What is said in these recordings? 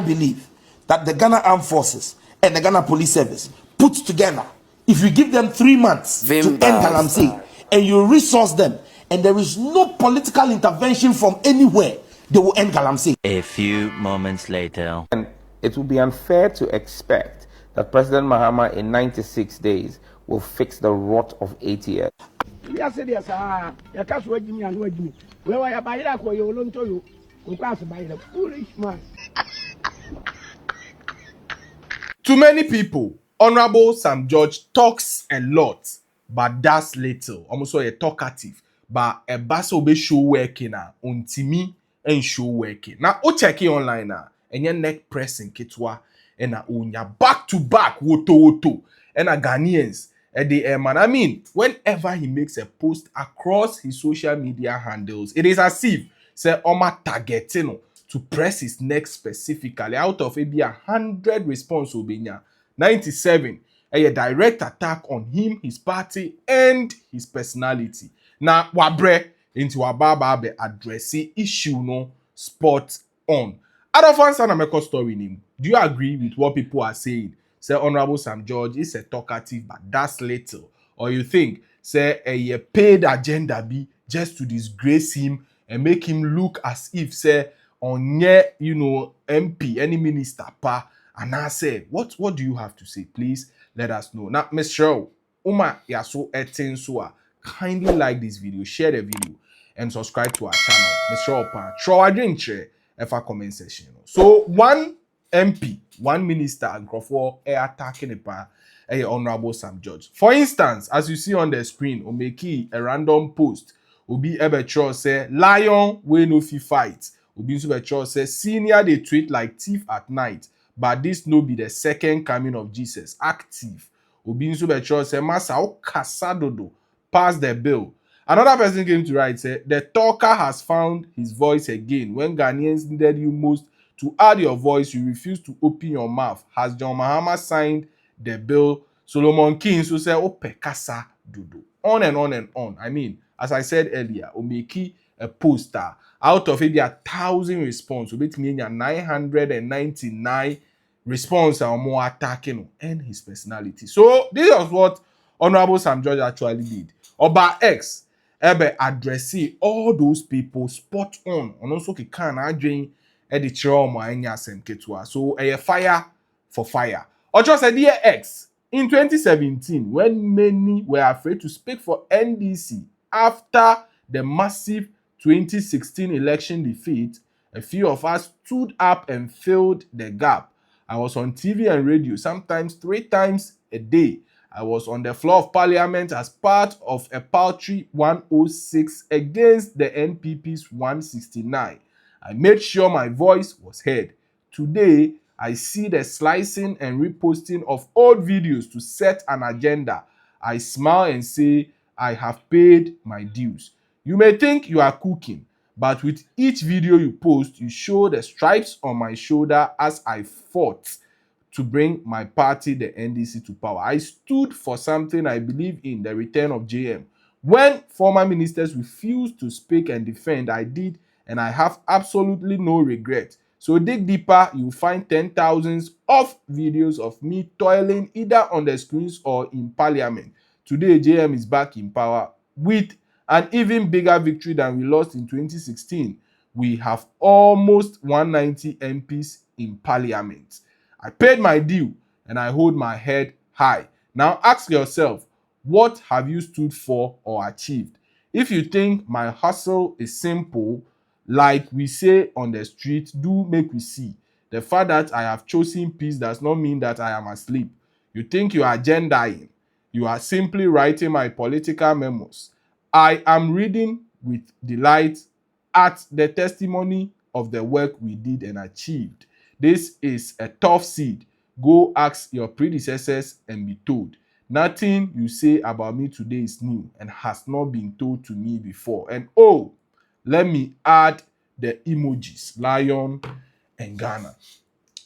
believe that the Ghana Armed Forces and the Ghana Police Service put together, if you give them 3 months to end Galamsey and you resource them, and there is no political intervention from anywhere, they will end Galamsey. A few moments later. And it would be unfair to expect that President Mahama in 96 days will fix the rot of HES. To many people, Honorable Sam George talks a lot, but does little. Almost a talkative, but a basso be show working on Timmy and show working. Now, o check it online now, and your neck pressing kitwa, and unya back to back, woto, and a Ghanaians. Man, I mean, whenever he makes a post across his social media handles, it is as if say Oma targeting to press his neck specifically. Out of maybe 100 response obinya, 97 a direct attack on him, his party, and his personality. Now, wabre into wababa be addressing issue no spot on. I don't find a story name. Do you agree with what people are saying? Say Honorable Sam George is a talkative, but that's little. Or you think say a paid agenda be just to disgrace him and make him look as if say on MP, any minister pa. And I say, what do you have to say? Please let us know. Now, Ms. Cheryl, Uma Yaso Etinsua, kindly like this video, share the video, and subscribe to our channel. Ms. Cheryl pa, throw a drink chair if a comment section. So one MP, one minister, and Crawford attacking a Honorable Sam George. For instance, as you see on the screen, Omeki a random post. Obi Ebecho say lion we no fi fight. Obi Ebecho say senior they tweet like thief at night, but this no be the second coming of Jesus. Active. Obi Ebecho say masa o kasadodo pass the bill. Another person came to write say the talker has found his voice again. When Ghanaians needed you most to add your voice, you refuse to open your mouth. Has John Mahama signed the bill? Solomon King so say ope kasa dodo. On and on and on. I mean, as I said earlier, Omeki a poster out of it, 1,000 response, which means 999 response are more attacking and his personality. So this is what Honorable Sam George actually did. Oba X ebe addressing all those people spot on. And also he can adjoin the trauma enya semketua. So a fire for fire. Or just a dear X. In 2017, when many were afraid to speak for NDC after the massive 2016 election defeat, a few of us stood up and filled the gap. I was on TV and radio, sometimes 3 times a day. I was on the floor of parliament as part of a paltry 106 against the NPP's 169. I made sure my voice was heard. Today, I see the slicing and reposting of old videos to set an agenda. I smile and say, I have paid my dues. You may think you are cooking, but with each video you post, you show the stripes on my shoulder as I fought to bring my party, the NDC, to power. I stood for something I believe in, the return of JM. When former ministers refused to speak and defend, I did, and I have absolutely no regret. So dig deeper, you'll find 10,000s of videos of me toiling either on the screens or in parliament. Today, JM is back in power with an even bigger victory than we lost in 2016. We have almost 190 MPs in parliament. I paid my due and I hold my head high. Now ask yourself, what have you stood for or achieved? If you think my hustle is simple, like we say on the street, do make we see. The fact that I have chosen peace does not mean that I am asleep. You think you are agendaing. You are simply writing my political memos. I am reading with delight at the testimony of the work we did and achieved. This is a tough seed. Go ask your predecessors and be told. Nothing you say about me today is new and has not been told to me before. And oh, let me add the emojis, lion and Ghana.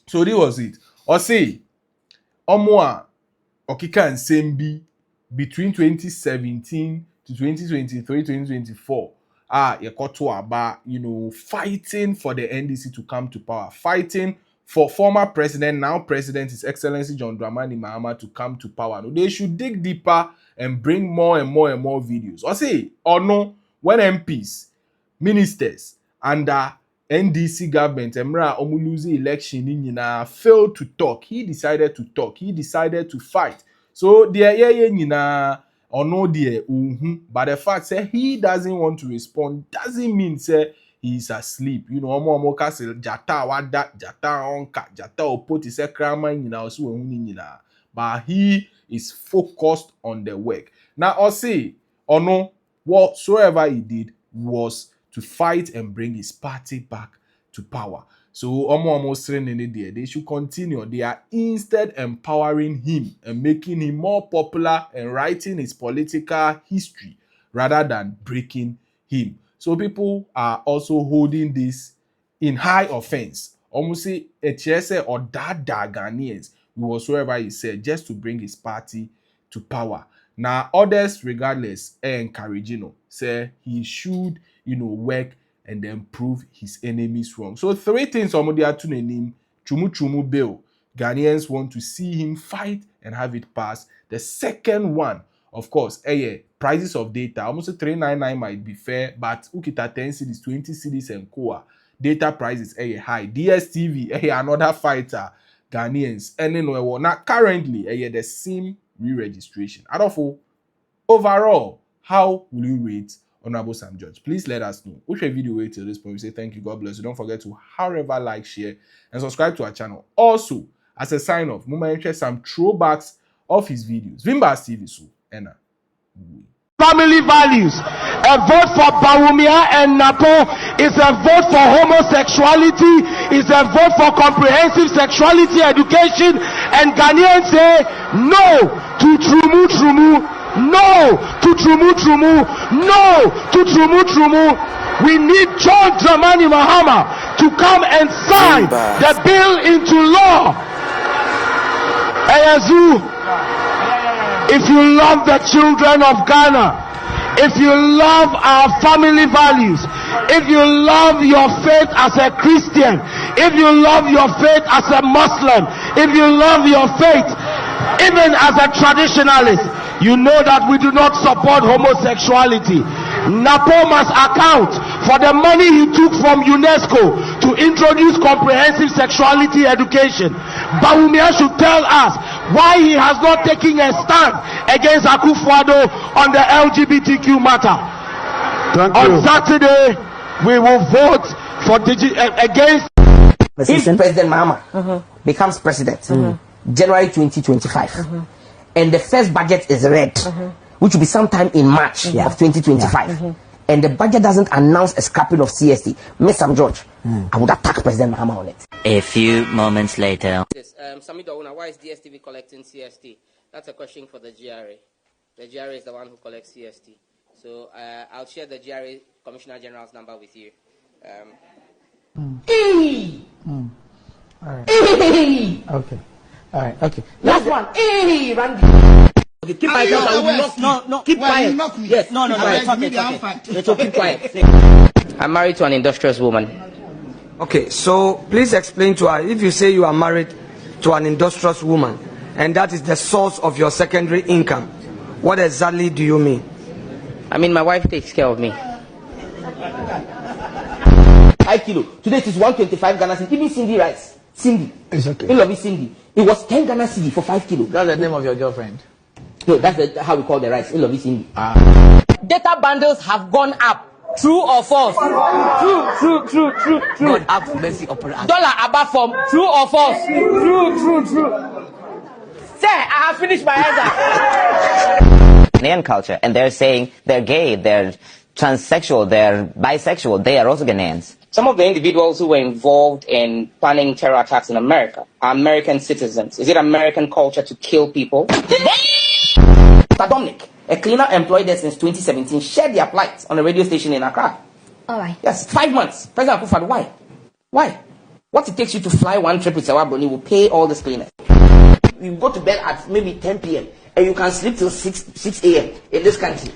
So this was it. Or say, Omwa Okika and Sembi between 2017 to 2023, 2024. yekoto aba, fighting for the NDC to come to power, fighting for former president, now president, His Excellency John Dramani Mahama, to come to power. No, they should dig deeper and bring more and more and more videos. Or say, or no, when MPs, ministers under NDC government, Emra Omuluzi election in failed to talk. He decided to talk. He decided to fight. So the or no but the fact say he doesn't want to respond doesn't mean say he's asleep. Omo castle jata wada jata onka jata opoti se krama nyina so nyina. But he is focused on the work. Now I'll say or no, whatsoever he did was to fight and bring his party back to power. So almost they should continue. They are instead empowering him and making him more popular and writing his political history rather than breaking him. So people are also holding this in high offense. Almost say HES or Dada Ghanaians, whatsoever he said, just to bring his party to power. Now others, regardless, encouraging say he should, work and then prove his enemies wrong. So 3 things Omodia to name TR0UBLE. Ghanaians want to see him fight and have it pass. The second one, of course, prices of data. Almost 399 might be fair, but ukita 10 cities, 20 cities and core. Data prices high. DSTV, another fighter. Ghanaians. And then now currently, the SIM re-registration. Overall, how will you rate Honorable Sam George? Please let us know. Which video wait till this point? We say thank you, God bless you. Don't forget to, however, like, share, and subscribe to our channel. Also, as a sign off, Muma share some throwbacks of his videos. Vimba's TV so Enna. Family values. A vote for Bawumia and Napo is a vote for homosexuality, is a vote for comprehensive sexuality education, and Ghanaians say no to TR0UBLE. No to TR0UBLE. No to TR0UBLE. We need John Dramani Mahama to come and sign the bill into law. Ayazu, if you love the children of Ghana, if you love our family values, if you love your faith as a Christian, if you love your faith as a Muslim, if you love your faith even as a traditionalist, you know that we do not support homosexuality. Napo must account for the money he took from UNESCO to introduce comprehensive sexuality education. Bawumia should tell us why he has not taken a stand against Akufo-Addo on the LGBTQ matter. On Saturday, we will vote for against. If President Mahama becomes president January 2025, and the first budget is read, which will be sometime in March of 2025, and the budget doesn't announce a scrapping of CST, Miss Sam George, I would attack President Mahama on it. A few moments later. Yes, Samido, why is DSTV collecting CST? That's a question for the GRA. The GRA is the one who collects CST. So I'll share the GRA Commissioner General's number with you. All right. Okay. All right. Okay. Last one. Randy. Okay, keep quiet. No. Keep quiet. Yes. No. It's okay. Keep quiet. I'm married to an industrious woman. Okay, so please explain to us, if you say you are married to an industrious woman and that is the source of your secondary income, what exactly do you mean? I mean, my wife takes care of me. 5 kilo. Today it is 125 Ghana cedi. Even Cindy rice. Cindy. It's okay. We love it, Cindy. It was 10 Ghana cedi for 5 kilo. That's the name of your girlfriend. No, that's how we call the rice. We love it, Cindy. Data bundles have gone up. True or false? True. God have mercy upon us. Dollar above form. True or false? True. Sir, I have finished my answer. Ghanaian culture, and they're saying they're gay, they're transsexual, they're bisexual, they are also Ghanaians. Some of the individuals who were involved in planning terror attacks in America are American citizens. Is it American culture to kill people? Mr. Dominic, a cleaner employed there since 2017, shared their plight on a radio station in Accra. All right. Yes, 5 months. President Akufo-Addo, why? Why? What it takes you to fly one trip with Sawa Broni will pay all the cleaners. You go to bed at maybe 10 p.m. and you can sleep till 6 a.m. in this country.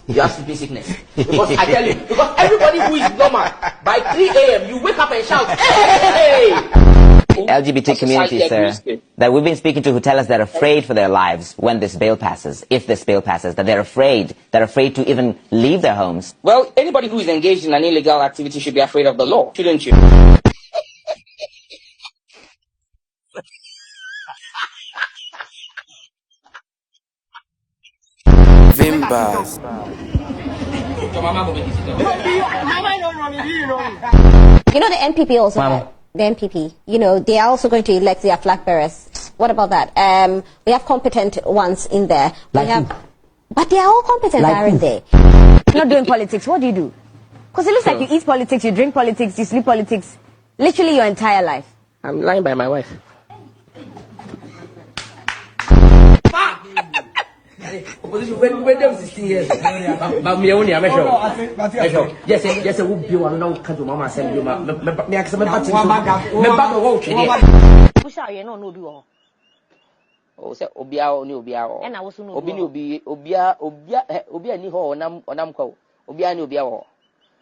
You have sleeping sickness. Because I tell you, because everybody who is normal, by 3 a.m. you wake up and shout, hey! LGBT community, sir, that we've been speaking to who tell us they're afraid for their lives when this bill passes, if this bill passes, that they're afraid to even leave their homes. Well, anybody who is engaged in an illegal activity should be afraid of the law, shouldn't you? B0RES. You know the NPP also. The NPP, you know, they are also going to elect their flag bearers. What about that? We have competent ones in there. But they are all competent, aren't they? You're not doing politics. What do you do? Because it looks like you eat politics, you drink politics, you sleep politics, literally your entire life. I'm lying by my wife. Opposition when them 16 years. But me only am sure. Yes, who be one now can to mama send you me accept me back go Push out you no be wo. Oh say obia oni obia wo. And I was no. Obi ni obia ni ho onam kwa. Obia ni obia wo.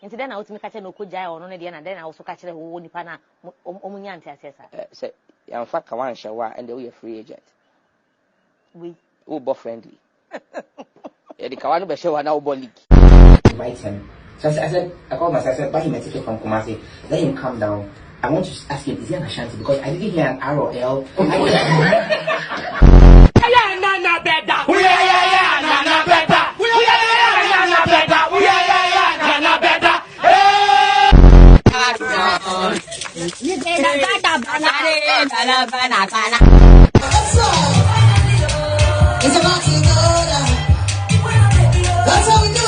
Nti den na wotimi ka che no kogya ono ne de na den na wo so ka kire wo nipa na omunya ante asesa. Say ya mfa ka wan hyewa and we free agent. We Uber friendly. The Kawano Beshawa now league. Invite him. So I said, I called myself, I said, buy him a ticket from Kumasi. Let him come down. I want to ask him, is he an Ashanti? Because I didn't hear an ROL. It's about to go down. That's how we do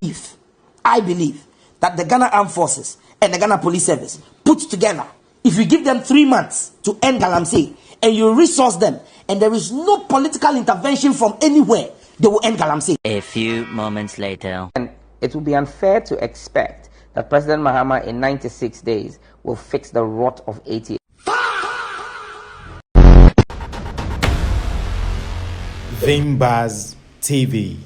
it. I believe that the Ghana Armed Forces and the Ghana Police Service put together, if you give them 3 months to end Galamsey and you resource them and there is no political intervention from anywhere, they will end Galamsey. A few moments later. And it would be unfair to expect that President Mahama in 96 days will fix the rot of 80. B0RES TV.